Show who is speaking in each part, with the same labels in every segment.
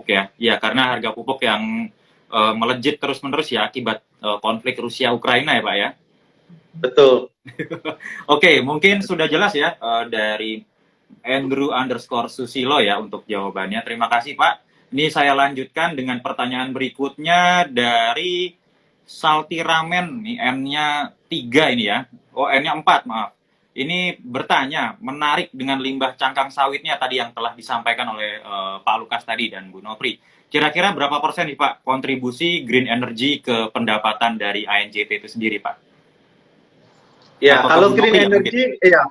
Speaker 1: pupuk ya. Ya, karena harga pupuk yang melejit terus-menerus ya akibat konflik Rusia-Ukraina ya Pak ya.
Speaker 2: Betul.
Speaker 1: Oke, mungkin sudah jelas ya dari Andrew_Susilo ya untuk jawabannya. Terima kasih Pak. Ini saya lanjutkan dengan pertanyaan berikutnya dari Salty Ramen. Nih N-nya 3 ini ya. Oh, N-nya 4, maaf. Ini bertanya, menarik dengan limbah cangkang sawitnya tadi yang telah disampaikan oleh Pak Lukas tadi dan Bu Nopri. Kira-kira berapa persen nih Pak kontribusi green energy ke pendapatan dari ANJT itu sendiri Pak?
Speaker 2: Ya,
Speaker 1: Atau ke
Speaker 2: kalau
Speaker 1: Bu
Speaker 2: green
Speaker 1: Nopri ya mungkin?
Speaker 2: energy, ya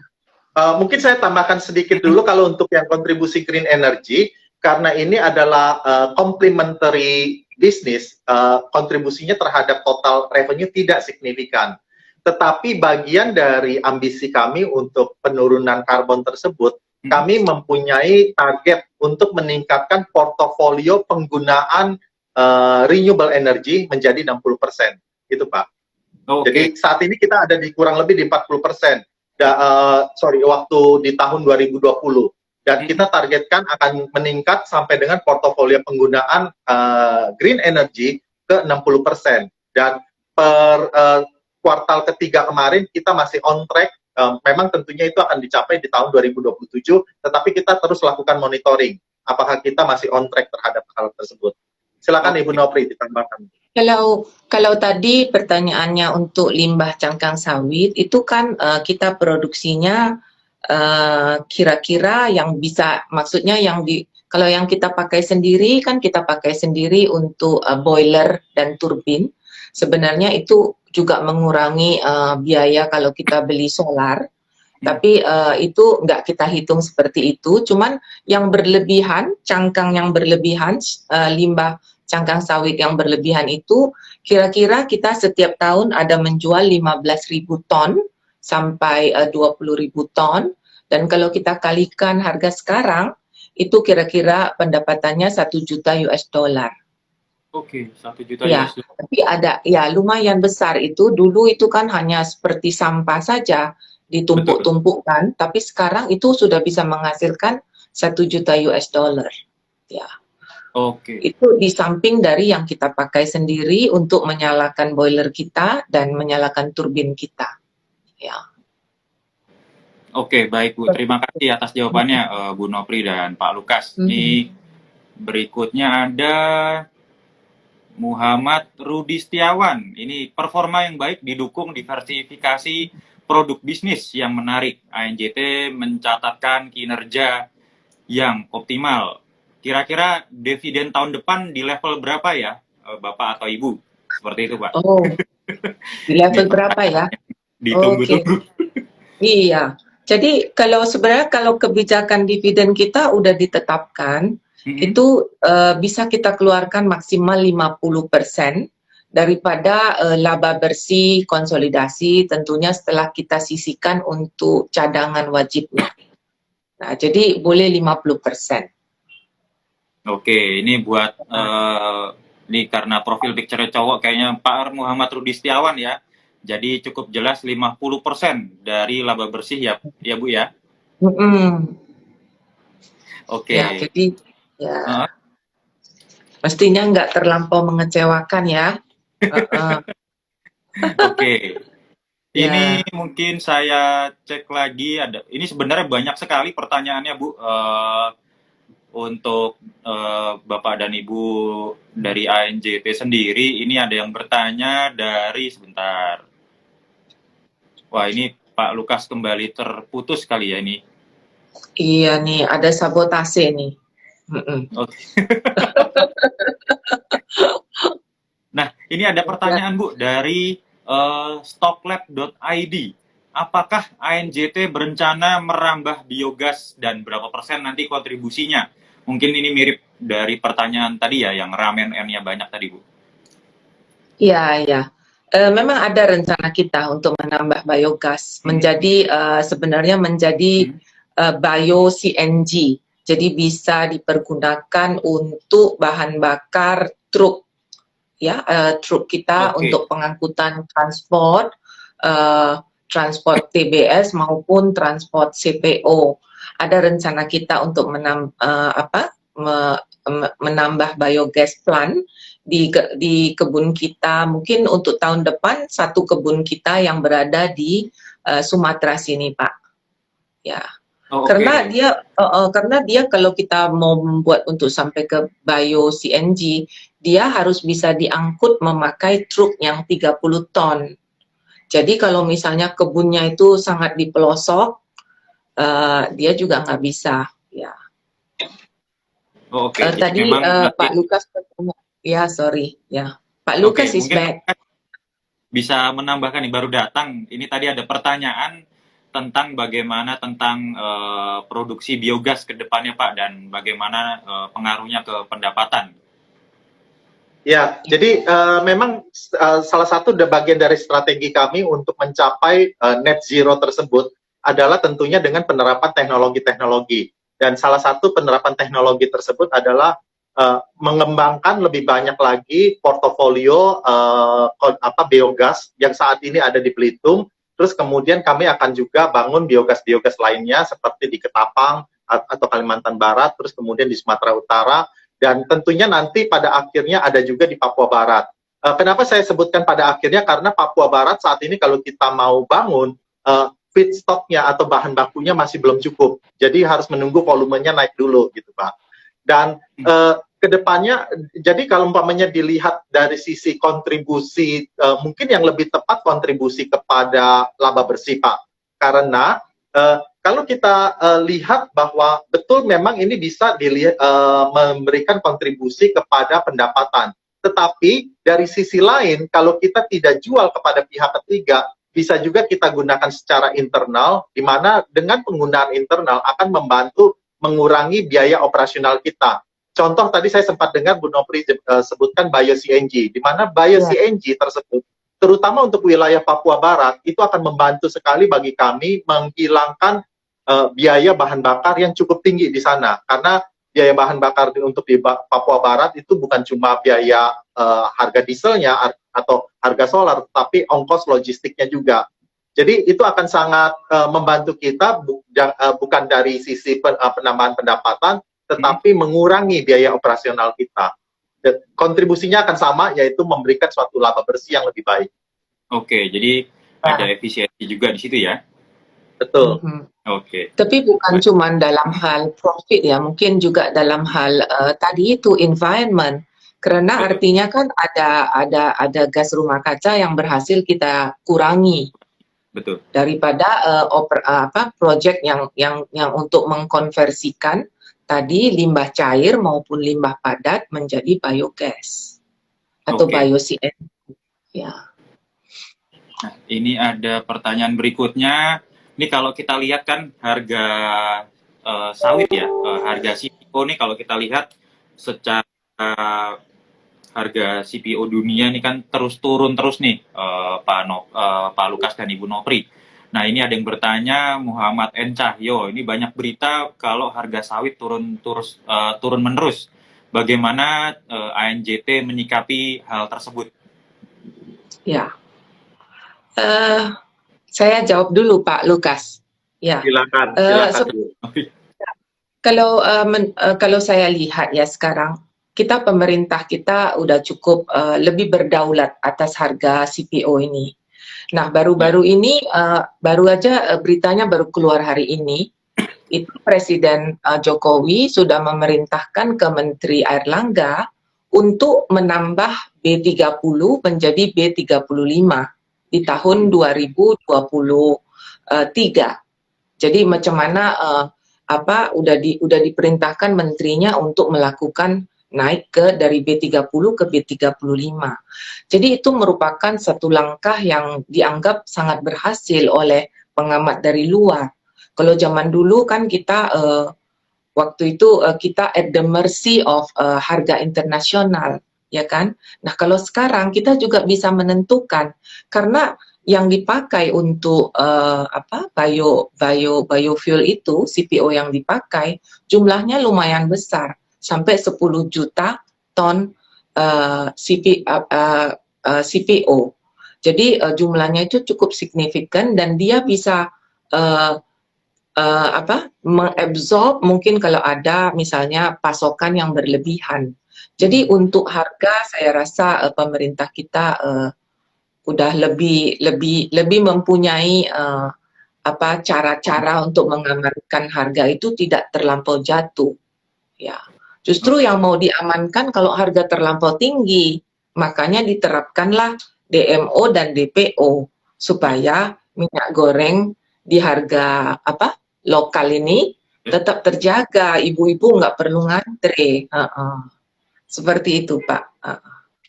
Speaker 2: mungkin saya tambahkan sedikit dulu kalau untuk yang kontribusi green energy, karena ini adalah complementary business, kontribusinya terhadap total revenue tidak signifikan. Tetapi bagian dari ambisi kami untuk penurunan karbon tersebut, kami mempunyai target untuk meningkatkan portofolio penggunaan renewable energy menjadi 60%. Gitu, Pak. Jadi saat ini kita ada di kurang lebih di 40%. Waktu di tahun 2020. Dan kita targetkan akan meningkat sampai dengan portofolio penggunaan green energy ke 60%. Dan per kuartal ketiga kemarin kita masih on track. Memang tentunya itu akan dicapai di tahun 2027, tetapi kita terus lakukan monitoring. Apakah kita masih on track terhadap hal tersebut. Silakan Ibu Nopri ditambahkan.
Speaker 3: Kalau tadi pertanyaannya untuk limbah cangkang sawit, itu kan kita produksinya kira-kira yang bisa, maksudnya kalau yang kita pakai sendiri kan kita pakai sendiri untuk boiler dan turbin. Sebenarnya itu juga mengurangi biaya kalau kita beli solar. Tapi itu nggak kita hitung seperti itu. Cuman yang berlebihan, cangkang yang berlebihan, limbah cangkang sawit yang berlebihan itu kira-kira kita setiap tahun ada menjual 15.000 ton sampai 20.000 ton, dan kalau kita kalikan harga sekarang itu kira-kira pendapatannya 1 juta US dollar.
Speaker 1: Oke, 1 juta
Speaker 3: ya,
Speaker 1: US dollar.
Speaker 3: Tapi ada ya lumayan besar itu. Dulu itu kan hanya seperti sampah saja ditumpuk-tumpukkan, tapi sekarang itu sudah bisa menghasilkan 1 juta US dollar. Ya. Itu di samping dari yang kita pakai sendiri untuk menyalakan boiler kita dan menyalakan turbin kita. Ya.
Speaker 1: Oke, baik Bu. Terima kasih atas jawabannya Bu Nopri dan Pak Lukas. Ini berikutnya ada Muhammad Rudi Setiawan. Ini performa yang baik didukung diversifikasi produk bisnis yang menarik. ANJT mencatatkan kinerja yang optimal. Kira-kira dividen tahun depan di level berapa ya, Bapak atau Ibu? Seperti itu, Pak.
Speaker 3: Oh, di level berapa ya?
Speaker 1: Ditunggu-tunggu.
Speaker 3: Iya. Jadi sebenarnya kalau kebijakan dividen kita udah ditetapkan, itu bisa kita keluarkan maksimal 50% daripada laba bersih konsolidasi, tentunya setelah kita sisihkan untuk cadangan wajibnya. Nah, jadi boleh 50%.
Speaker 1: Oke, ini buat ini karena profil picture cowok kayaknya Pak Muhammad Rudi Setiawan ya. Jadi cukup jelas 50% dari laba bersih ya Bu ya. Oke.
Speaker 3: Ya, jadi ya mestinya nggak terlampau mengecewakan ya.
Speaker 1: Oke. Ini mungkin saya cek lagi ada. Ini sebenarnya banyak sekali pertanyaannya Bu. Untuk Bapak dan Ibu dari ANJT sendiri, ini ada yang bertanya dari sebentar. Wah, ini Pak Lukas kembali terputus kali ya ini.
Speaker 3: Iya nih, ada sabotase nih.
Speaker 1: Nah, ini ada pertanyaan Bu dari stocklab.id. Apakah ANJT berencana merambah biogas dan berapa persen nanti kontribusinya? Mungkin ini mirip dari pertanyaan tadi ya, yang ramen N-nya banyak tadi, Bu.
Speaker 3: Iya. Memang ada rencana kita untuk menambah biogas, sebenarnya menjadi bio-CNG. Jadi bisa dipergunakan untuk bahan bakar truk. Ya, truk kita untuk pengangkutan transport TBS maupun transport CPO. Ada rencana kita untuk menambah biogas plant di kebun kita. Mungkin untuk tahun depan satu kebun kita yang berada di Sumatera sini, Pak. Ya.
Speaker 1: Oh,
Speaker 3: Karena
Speaker 1: oke.
Speaker 3: dia kalau kita mau membuat untuk sampai ke bio CNG, dia harus bisa diangkut memakai truk yang 30 ton. Jadi kalau misalnya kebunnya itu sangat di pelosok, dia juga nggak bisa. Ya.
Speaker 1: Oh, oke. Jadi
Speaker 3: Tadi
Speaker 1: memang nanti,
Speaker 3: Pak Lukas bertanya, ya sorry, ya Pak
Speaker 1: oke,
Speaker 3: Lukas is
Speaker 1: mungkin
Speaker 3: back.
Speaker 1: bisa menambahkan nih, baru datang. Ini tadi ada pertanyaan tentang bagaimana tentang produksi biogas ke depannya, Pak, dan bagaimana pengaruhnya ke pendapatan.
Speaker 2: Ya, jadi memang salah satu bagian dari strategi kami untuk mencapai net zero tersebut adalah tentunya dengan penerapan teknologi-teknologi. Dan salah satu penerapan teknologi tersebut adalah mengembangkan lebih banyak lagi portofolio biogas yang saat ini ada di Belitung. Terus kemudian kami akan juga bangun biogas-biogas lainnya seperti di Ketapang atau Kalimantan Barat, terus kemudian di Sumatera Utara, dan tentunya nanti pada akhirnya ada juga di Papua Barat. Kenapa saya sebutkan pada akhirnya? Karena Papua Barat saat ini kalau kita mau bangun, feedstocknya atau bahan bakunya masih belum cukup. Jadi harus menunggu volumenya naik dulu gitu, Pak. Dan kedepannya, jadi kalau umpamanya dilihat dari sisi kontribusi, mungkin yang lebih tepat kontribusi kepada laba bersih, Pak. Karena kalau kita lihat bahwa betul memang ini bisa memberikan kontribusi kepada pendapatan. Tetapi dari sisi lain, kalau kita tidak jual kepada pihak ketiga, bisa juga kita gunakan secara internal, di mana dengan penggunaan internal akan membantu mengurangi biaya operasional kita. Contoh tadi saya sempat dengar Bu Nopri sebutkan bio-CNG, di mana bio-CNG tersebut, terutama untuk wilayah Papua Barat, itu akan membantu sekali bagi kami menghilangkan biaya bahan bakar yang cukup tinggi di sana. Karena biaya bahan bakar untuk di Papua Barat itu bukan cuma biaya harga dieselnya atau harga solar, tapi ongkos logistiknya juga. Jadi itu akan sangat membantu kita, bukan dari sisi penambahan pendapatan, tetapi mengurangi biaya operasional kita. Dan kontribusinya akan sama, yaitu memberikan suatu laba bersih yang lebih baik.
Speaker 1: Oke, jadi ada efisiensi juga di situ ya.
Speaker 2: Betul.
Speaker 1: Oke.
Speaker 3: Tapi bukan cuma dalam hal profit ya, mungkin juga dalam hal tadi itu environment. Karena
Speaker 1: Betul.
Speaker 3: artinya kan ada gas rumah kaca yang berhasil kita kurangi.
Speaker 1: Betul.
Speaker 3: Daripada proyek yang untuk mengkonversikan tadi limbah cair maupun limbah padat menjadi biogas atau bio-CNG. Ya.
Speaker 1: Nah, ini ada pertanyaan berikutnya. Ini kalau kita lihat kan harga sawit ya, harga CPO nih kalau kita lihat secara harga CPO dunia ini kan terus turun terus nih, Pak Lukas dan Ibu Nopri. Nah, ini ada yang bertanya, Muhammad N. Cahyo, ini banyak berita kalau harga sawit turun menerus. Bagaimana ANJT menyikapi hal tersebut?
Speaker 3: Ya, saya jawab dulu Pak Lukas. Ya.
Speaker 2: Silakan.
Speaker 3: Kalau saya lihat ya sekarang, pemerintah kita udah cukup lebih berdaulat atas harga CPO ini. Nah, baru-baru ini, baru aja beritanya baru keluar hari ini, itu Presiden Jokowi sudah memerintahkan ke Menteri Airlangga untuk menambah B30 menjadi B35 di tahun 2023. Jadi macam mana udah diperintahkan menterinya untuk melakukan naik dari B30 ke B35. Jadi itu merupakan satu langkah yang dianggap sangat berhasil oleh pengamat dari luar. Kalau zaman dulu kan kita waktu itu kita at the mercy of harga internasional, ya kan? Nah, kalau sekarang kita juga bisa menentukan karena yang dipakai untuk biofuel itu, CPO yang dipakai jumlahnya lumayan besar, sampai 10 juta ton CPO. Jadi jumlahnya itu cukup signifikan dan dia bisa mengabsorb mungkin kalau ada misalnya pasokan yang berlebihan. Jadi untuk harga saya rasa pemerintah kita udah lebih mempunyai cara-cara untuk mengamankan harga itu tidak terlampau jatuh. Ya, justru yang mau diamankan kalau harga terlampau tinggi, makanya diterapkanlah DMO dan DPO supaya minyak goreng di harga lokal ini tetap terjaga, ibu-ibu nggak perlu ngantri. Seperti itu, Pak.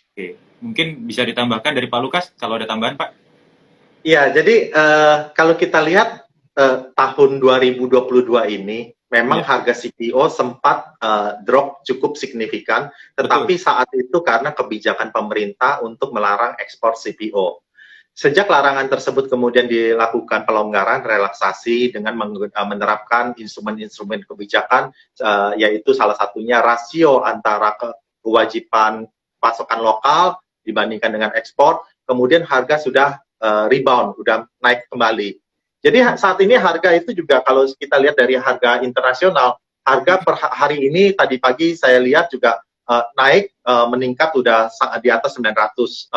Speaker 1: Oke, mungkin bisa ditambahkan dari Pak Lukas kalau ada tambahan, Pak.
Speaker 2: Ya, jadi kalau kita lihat tahun 2022 ini, memang harga CPO sempat drop cukup signifikan, tetapi saat itu karena kebijakan pemerintah untuk melarang ekspor CPO. Sejak larangan tersebut kemudian dilakukan pelonggaran, relaksasi dengan menerapkan instrumen-instrumen kebijakan, yaitu salah satunya rasio antara kewajiban pasokan lokal dibandingkan dengan ekspor, kemudian harga sudah rebound, udah naik kembali. Jadi saat ini harga itu juga kalau kita lihat dari harga internasional, harga per hari ini tadi pagi saya lihat juga naik, meningkat udah di atas $930.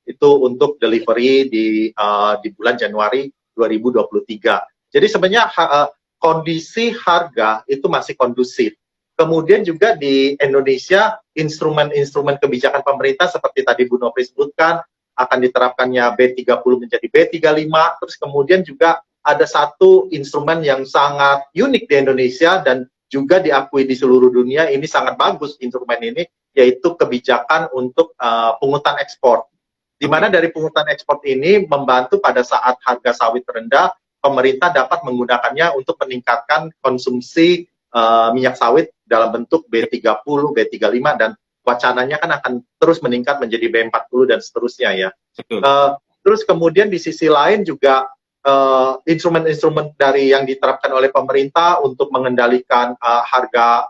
Speaker 2: Itu untuk delivery di bulan Januari 2023. Jadi sebenarnya kondisi harga itu masih kondusif. Kemudian juga di Indonesia, instrumen-instrumen kebijakan pemerintah seperti tadi Bu Nopri sebutkan, akan diterapkannya B30 menjadi B35, terus kemudian juga ada satu instrumen yang sangat unik di Indonesia dan juga diakui di seluruh dunia, ini sangat bagus instrumen ini, yaitu kebijakan untuk pungutan ekspor. Di mana dari pungutan ekspor ini membantu pada saat harga sawit rendah, pemerintah dapat menggunakannya untuk meningkatkan konsumsi minyak sawit dalam bentuk B30, B35, dan wacananya kan akan terus meningkat menjadi B40 dan seterusnya ya. Terus kemudian di sisi lain juga instrumen-instrumen dari yang diterapkan oleh pemerintah untuk mengendalikan harga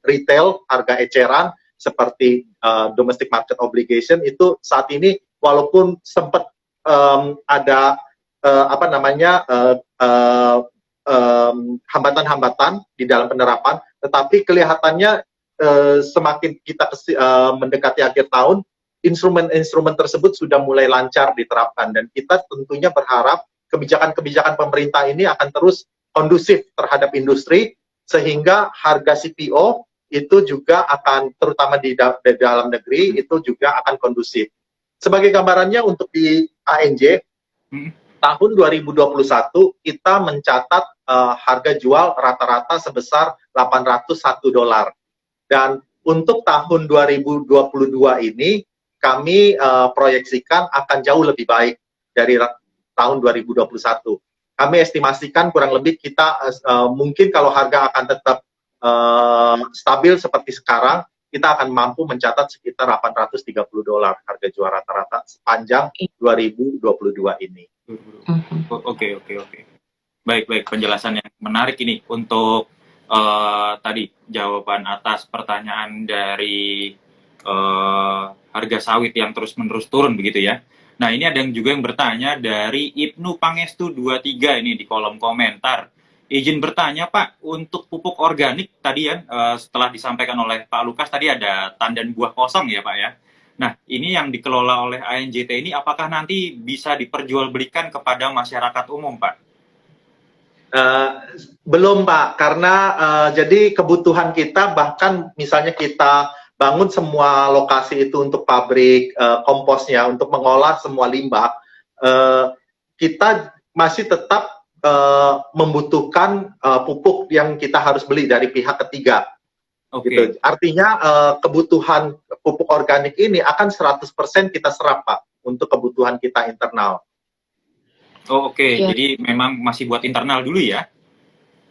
Speaker 2: retail, harga eceran seperti domestic market obligation itu saat ini walaupun sempat ada hambatan-hambatan di dalam penerapan, tetapi kelihatannya semakin kita mendekati akhir tahun, instrumen-instrumen tersebut sudah mulai lancar diterapkan dan kita tentunya berharap kebijakan-kebijakan pemerintah ini akan terus kondusif terhadap industri sehingga harga CPO itu juga akan terutama di dalam negeri itu juga akan kondusif. Sebagai gambarannya untuk di ANJ tahun 2021 kita mencatat harga jual rata-rata sebesar $801. Dan untuk tahun 2022 ini, kami proyeksikan akan jauh lebih baik dari tahun 2021. Kami estimasikan kurang lebih kita mungkin kalau harga akan tetap stabil seperti sekarang, kita akan mampu mencatat sekitar $830 harga jual rata-rata sepanjang 2022 ini.
Speaker 1: Oke. Baik, penjelasan yang menarik ini untuk tadi jawaban atas pertanyaan dari harga sawit yang terus-menerus turun begitu ya. Nah, ini ada juga yang bertanya dari Ibnu Pangestu 23 ini di kolom komentar. Izin bertanya Pak, untuk pupuk organik tadi ya, setelah disampaikan oleh Pak Lukas tadi ada tandan buah kosong ya Pak ya. Nah, ini yang dikelola oleh ANJT ini apakah nanti bisa diperjualbelikan kepada masyarakat umum Pak?
Speaker 2: Belum Pak, karena jadi kebutuhan kita bahkan misalnya kita bangun semua lokasi itu untuk pabrik komposnya, untuk mengolah semua limbah, kita masih tetap membutuhkan pupuk yang kita harus beli dari pihak ketiga. Gitu. Artinya kebutuhan pupuk organik ini akan 100% kita serap Pak untuk kebutuhan kita internal.
Speaker 1: Jadi memang masih buat internal dulu ya?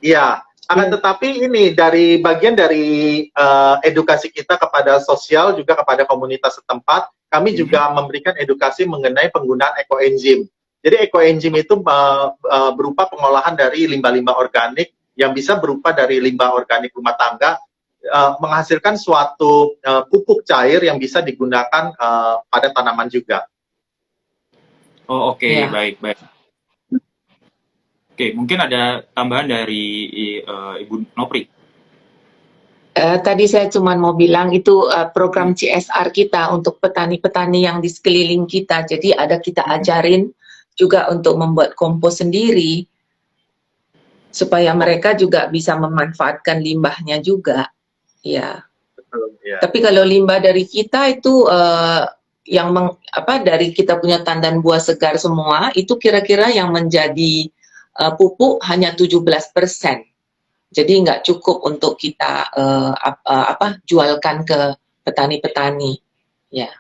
Speaker 2: Iya, akan tetapi ini dari bagian dari edukasi kita kepada sosial juga kepada komunitas setempat, kami juga memberikan edukasi mengenai penggunaan ekoenzim. Jadi ekoenzim itu berupa pengolahan dari limbah-limbah organik yang bisa berupa dari limbah organik rumah tangga, menghasilkan suatu pupuk cair yang bisa digunakan pada tanaman juga.
Speaker 1: Baik. Oke, mungkin ada tambahan dari Ibu Nopri.
Speaker 3: Tadi saya cuma mau bilang itu program CSR kita untuk petani-petani yang di sekeliling kita. Jadi ada kita ajarin juga untuk membuat kompos sendiri supaya mereka juga bisa memanfaatkan limbahnya juga. Ya.
Speaker 2: Ya.
Speaker 3: Tapi kalau limbah dari kita itu dari kita punya tandan buah segar semua itu kira-kira yang menjadi pupuk hanya 17%. Jadi nggak cukup untuk kita jualkan ke petani-petani, ya.